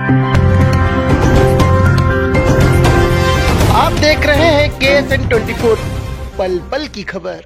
आप देख रहे हैं KSN 24 पल पल की खबर।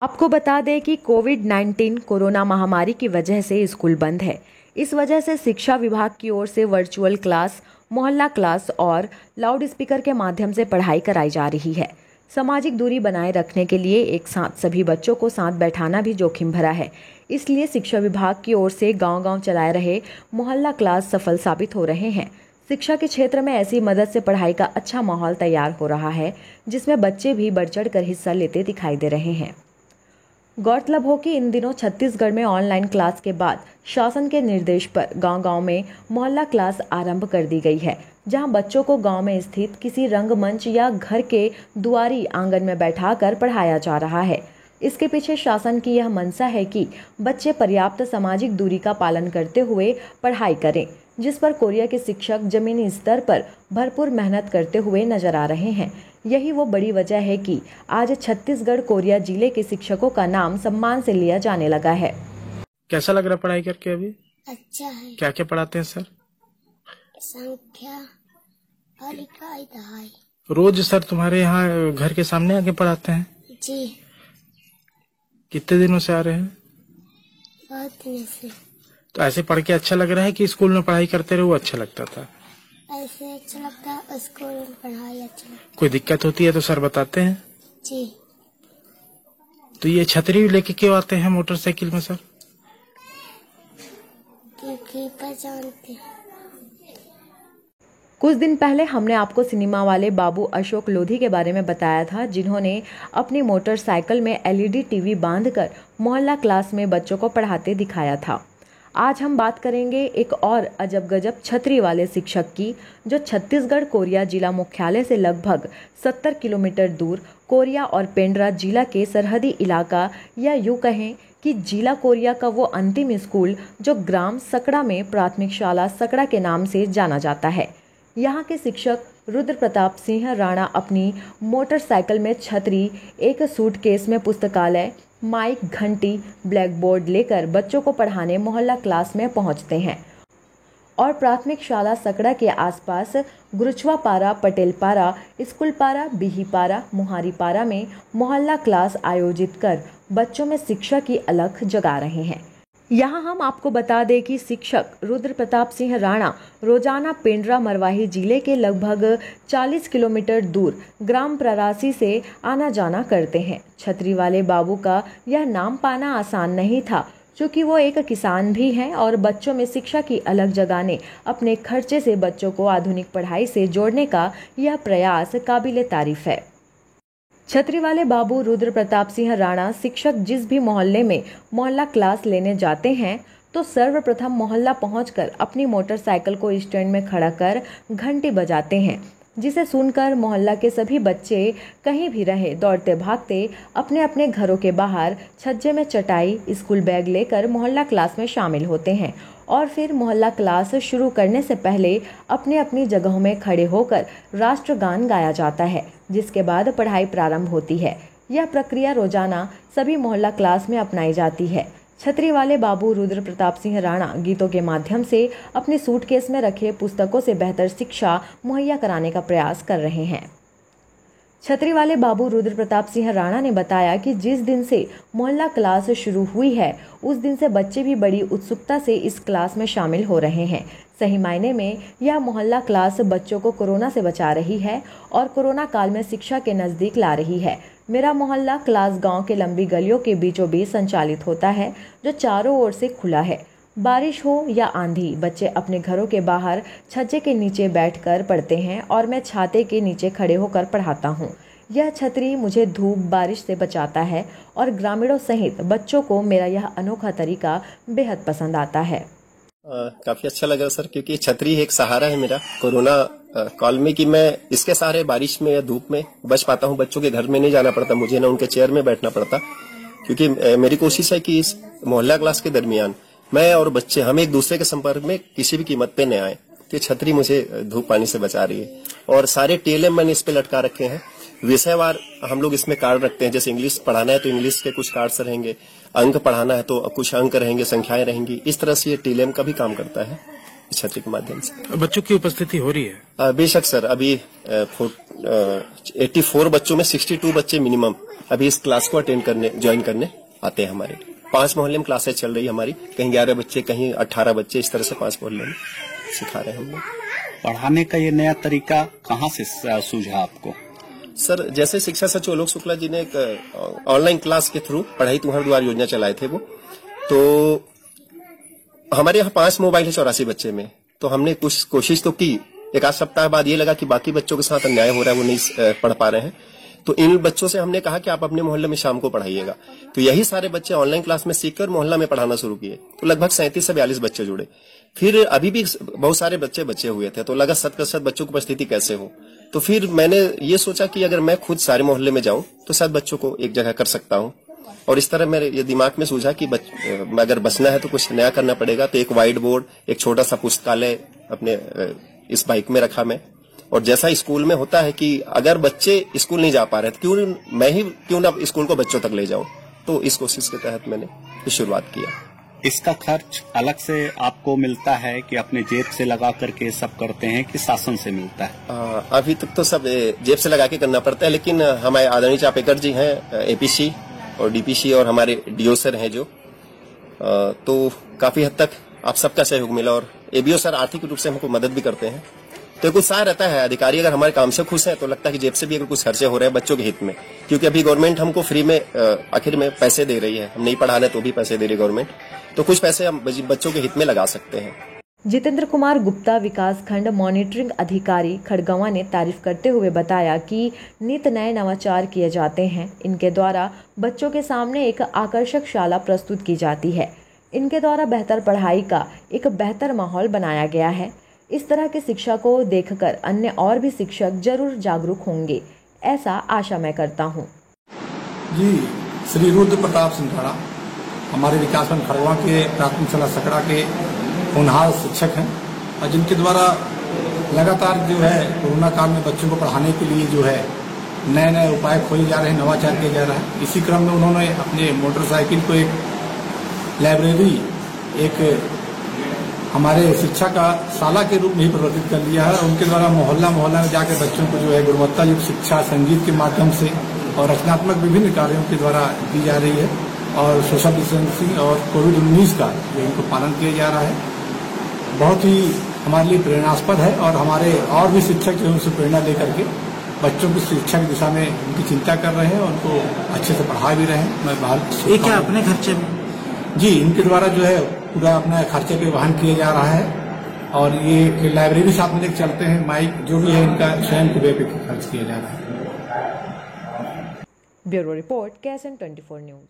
आपको बता दें कि कोविड-19 कोरोना महामारी की वजह से स्कूल बंद है। इस वजह से शिक्षा विभाग की ओर से वर्चुअल क्लास, मोहल्ला क्लास और लाउड स्पीकर के माध्यम से पढ़ाई कराई जा रही है। सामाजिक दूरी बनाए रखने के लिए एक साथ सभी बच्चों को साथ बैठाना भी जोखिम भरा है। इसलिए शिक्षा विभाग की ओर से गांव-गांव चलाए रहे मोहल्ला क्लास सफल साबित हो रहे हैं। शिक्षा के क्षेत्र में ऐसी मदद से पढ़ाई का अच्छा माहौल तैयार हो रहा है, जिसमें बच्चे भी बढ़ चढ़ कर हिस्सा लेते दिखाई दे रहे हैं। गौरतलब हो कि इन दिनों छत्तीसगढ़ में ऑनलाइन क्लास के बाद शासन के निर्देश पर गांव-गांव में मोहल्ला क्लास आरंभ कर दी गई है, जहां बच्चों को गांव में स्थित किसी रंगमंच या घर के दुआरी आंगन में बैठाकर पढ़ाया जा रहा है। इसके पीछे शासन की यह मंशा है कि बच्चे पर्याप्त सामाजिक दूरी का पालन करते हुए पढ़ाई करें, जिस पर कोरिया के शिक्षक जमीनी स्तर पर भरपूर मेहनत करते हुए नजर आ रहे हैं। यही वो बड़ी वजह है कि आज छत्तीसगढ़ कोरिया जिले के शिक्षकों का नाम सम्मान से लिया जाने लगा है। कैसा लग रहा पढ़ाई करके अभी? अच्छा है। क्या क्या पढ़ाते हैं सर? संख्या और इकाई दहाई। रोज सर तुम्हारे यहाँ घर के सामने आके पढ़ाते हैं? जी। कितने दिनों से आ रहे हैं? बहुत दिन से। तो ऐसे पढ़ के अच्छा लग रहा है कि स्कूल में पढ़ाई करते रहे वो अच्छा लगता था? ऐसे अच्छा लगता है, स्कूल में पढ़ाई अच्छा लगता। कोई दिक्कत होती है तो सर बताते हैं? जी। तो ये छतरी लेके क्यों आते हैं मोटरसाइकिल में सर? क्योंकि पहचानते हैं। कुछ दिन पहले हमने आपको सिनेमा वाले बाबू अशोक लोधी के बारे में बताया था, जिन्होंने अपनी मोटरसाइकिल में LED टीवी बांधकर मोहल्ला क्लास में बच्चों को पढ़ाते दिखाया था। आज हम बात करेंगे एक और अजब गजब छतरी वाले शिक्षक की, जो छत्तीसगढ़ कोरिया जिला मुख्यालय से लगभग 70 किलोमीटर दूर कोरिया और पेंड्रा जिला के सरहदी इलाका, या यूँ कहें कि जिला कोरिया का वो अंतिम स्कूल जो ग्राम सकड़ा में प्राथमिक शाला सकड़ा के नाम से जाना जाता है। यहाँ के शिक्षक रुद्र प्रताप सिंह राणा अपनी मोटरसाइकिल में छतरी, एक सूटकेस में पुस्तकालय, माइक, घंटी, ब्लैक बोर्ड लेकर बच्चों को पढ़ाने मोहल्ला क्लास में पहुंचते हैं और प्राथमिक शाला सकड़ा के आसपास गुरुचवा पारा, पटेल पारा, स्कूल पारा, बिही पारा, मुहारी पारा में मोहल्ला क्लास आयोजित कर बच्चों में शिक्षा की अलख जगा रहे हैं। यहाँ हम आपको बता दें कि शिक्षक रुद्र प्रताप सिंह राणा रोजाना पेंड्रा मरवाही जिले के लगभग 40 किलोमीटर दूर ग्राम प्ररासी से आना जाना करते हैं। छतरी वाले बाबू का यह नाम पाना आसान नहीं था, क्योंकि वो एक किसान भी हैं और बच्चों में शिक्षा की अलग जगाने अपने खर्चे से बच्चों को आधुनिक पढ़ाई से जोड़ने का यह प्रयास काबिले तारीफ है। छतरी वाले बाबू रुद्र प्रताप सिंह राणा शिक्षक जिस भी मोहल्ले में मोहल्ला क्लास लेने जाते हैं तो सर्वप्रथम मोहल्ला पहुंचकर अपनी मोटरसाइकिल को स्टैंड में खड़ा कर घंटी बजाते हैं, जिसे सुनकर मोहल्ला के सभी बच्चे कहीं भी रहे दौड़ते भागते अपने अपने घरों के बाहर छज्जे में चटाई, स्कूल बैग लेकर मोहल्ला क्लास में शामिल होते हैं और फिर मोहल्ला क्लास शुरू करने से पहले अपनी अपनी जगहों में खड़े होकर राष्ट्रगान गाया जाता है, जिसके बाद पढ़ाई प्रारंभ होती है। यह प्रक्रिया रोजाना सभी मोहल्ला क्लास में अपनाई जाती है। छतरी वाले बाबू रुद्र प्रताप सिंह राणा गीतों के माध्यम से अपने सूटकेस में रखे पुस्तकों से बेहतर शिक्षा मुहैया कराने का प्रयास कर रहे हैं। छतरी वाले बाबू रुद्र प्रताप सिंह राणा ने बताया कि जिस दिन से मोहल्ला क्लास शुरू हुई है, उस दिन से बच्चे भी बड़ी उत्सुकता से इस क्लास में शामिल हो रहे हैं। सही मायने में यह मोहल्ला क्लास बच्चों को कोरोना से बचा रही है और कोरोना काल में शिक्षा के नजदीक ला रही है। मेरा मोहल्ला क्लास गांव के लंबी गलियों के बीचों बीच संचालित होता है, जो चारों ओर से खुला है। बारिश हो या आंधी, बच्चे अपने घरों के बाहर छज्जे के नीचे बैठकर पढ़ते हैं और मैं छाते के नीचे खड़े होकर पढ़ाता हूँ। यह छतरी मुझे धूप बारिश से बचाता है और ग्रामीणों सहित बच्चों को मेरा यह अनोखा तरीका बेहद पसंद आता है। काफी अच्छा लगा सर, क्योंकि छतरी एक सहारा है मेरा कोरोना काल में, कि मैं इसके सहारे बारिश में या धूप में बच पाता हूँ। बच्चों के घर में नहीं जाना पड़ता मुझे, ना उनके चेयर में बैठना पड़ता, क्योंकि मेरी कोशिश है कि इस मोहल्ला क्लास के दरमियान मैं और बच्चे हम एक दूसरे के संपर्क में किसी भी कीमत पे न आए। तो छतरी मुझे धूप पानी से बचा रही है और सारे टेलम मैंने इस पे लटका रखे हैं। विषयवार हम लोग इसमें कार्ड रखते हैं, जैसे इंग्लिश पढ़ाना है तो इंग्लिश के कुछ कार्ड्स रहेंगे, अंक पढ़ाना है तो कुछ अंक रहेंगे, संख्याएं रहेंगी। इस तरह से ये टेलम का भी काम करता है छतरी के माध्यम से। बच्चों की उपस्थिति हो रही है? बेशक सर, अभी 84 बच्चों में 62 बच्चे मिनिमम अभी इस क्लास को अटेंड करने, ज्वाइन करने आते हैं हमारे। 5 मोहल्ले में क्लासेस चल रही है हमारी, कहीं 11 बच्चे, कहीं 18 बच्चे, इस तरह से 5 मोहल्ले में सिखा रहे हैं हम लोग। पढ़ाने का ये नया तरीका कहाँ से सूझा आपको? सर, जैसे शिक्षा सचिव आलोक शुक्ला जी ने एक ऑनलाइन क्लास के थ्रू पढ़ाई तुम्हारे द्वार योजना चलाए थे वो, तो हमारे यहाँ 5 मोबाइल है 84 बच्चे में, तो हमने कुछ कोशिश तो की। एक आध सप्ताह बाद ये लगा कि बाकी बच्चों के साथ अन्याय हो रहा है, वो नहीं पढ़ पा रहे हैं, तो इन बच्चों से हमने कहा कि आप अपने मोहल्ले में शाम को पढ़ाइएगा। तो यही सारे बच्चे ऑनलाइन क्लास में सीखकर मोहल्ला में पढ़ाना शुरू किए, तो लगभग 37 से 42 बच्चे जुड़े। फिर अभी भी बहुत सारे बच्चे बचे हुए थे, तो लगा 100% बच्चों की उपस्थिति कैसे हो। तो फिर मैंने ये सोचा कि अगर मैं खुद सारे मोहल्ले में जाऊं तो शायद बच्चों को एक जगह कर सकता हूं, और इस तरह मेरे ये दिमाग में सूझा कि अगर बचना है तो कुछ नया करना पड़ेगा। तो एक व्हाइट बोर्ड, एक छोटा सा पुस्तकालय अपने इस बाइक में रखा मैं, और जैसा स्कूल में होता है कि अगर बच्चे स्कूल नहीं जा पा रहे तो क्यों ना स्कूल को बच्चों तक ले जाऊं, तो इस कोशिश के तहत मैंने शुरुआत किया। इसका खर्च अलग से आपको मिलता है कि अपने जेब से लगा करके सब करते हैं कि शासन से मिलता है? अभी तक तो सब जेब से लगा के करना पड़ता है, लेकिन हमारे आदरणीय चापेकर जी हैं एपीसी और डीपीसी और हमारे डीओ सर हैं जो, तो काफी हद तक आप सबका सहयोग मिला, और एबीओ सर आर्थिक रूप से हमको मदद भी करते हैं। तो कुछ उत्साह रहता है, अधिकारी अगर हमारे काम से खुश है तो लगता है कि जेब से भी अगर कुछ खर्चे हो रहे हैं बच्चों के हित में, क्योंकि अभी गवर्नमेंट हमको फ्री में आखिर में पैसे दे रही है, हम नहीं पढ़ा रहे तो भी पैसे दे रही है गवर्नमेंट, तो कुछ पैसे हम बच्चों के हित में लगा सकते हैं। जितेंद्र कुमार गुप्ता, विकास खंड मॉनिटरिंग अधिकारी खड़गवां ने तारीफ करते हुए बताया कि नित नए नवाचार किए जाते हैं। इनके द्वारा बच्चों के सामने एक आकर्षक शाला प्रस्तुत की जाती है। इनके द्वारा बेहतर पढ़ाई का एक बेहतर माहौल बनाया गया है। इस तरह की शिक्षा को देखकर अन्य और भी शिक्षक जरूर जागरूक होंगे, ऐसा आशा मैं करता हूँ। जी, श्री रुद्र प्रताप सिंघाड़ा हमारे विकासखंड खड़गवां के प्राथमिक शाला सकड़ा के होनहार शिक्षक हैं, और जिनके द्वारा लगातार जो है कोरोना काल में बच्चों को पढ़ाने के लिए जो है नए नए उपाय खोजे जा रहे हैं, नवाचार किया जा रहा है। इसी क्रम में उन्होंने अपने मोटरसाइकिल को एक लाइब्रेरी, एक हमारे शिक्षा का शाला के रूप में ही परिवर्तित कर लिया है, और उनके द्वारा मोहल्ला मोहल्ला में जाकर बच्चों को जो है गुणवत्ता युक्त शिक्षा संगीत के माध्यम से और रचनात्मक विभिन्न कार्यों के द्वारा दी जा रही है, और सोशल डिस्टेंसिंग और कोविड-19 का जो इनको पालन किया जा रहा है, बहुत ही हमारे लिए प्रेरणास्पद है। और हमारे और भी शिक्षक जो है उनसे प्रेरणा लेकर के बच्चों की शिक्षा की दिशा में उनकी चिंता कर रहे हैं, उनको अच्छे से पढ़ा भी रहे हैं। मैं बाहर ये क्या अपने खर्चे में? जी, इनके द्वारा जो है पूरा अपना खर्चे पे वहन किया जा रहा है, और ये लाइब्रेरी साथ में लेकर चलते हैं, माइक जो भी है इनका स्वयं के व्यय पे खर्च किया जा रहा है। Bureau report KSN 24 news.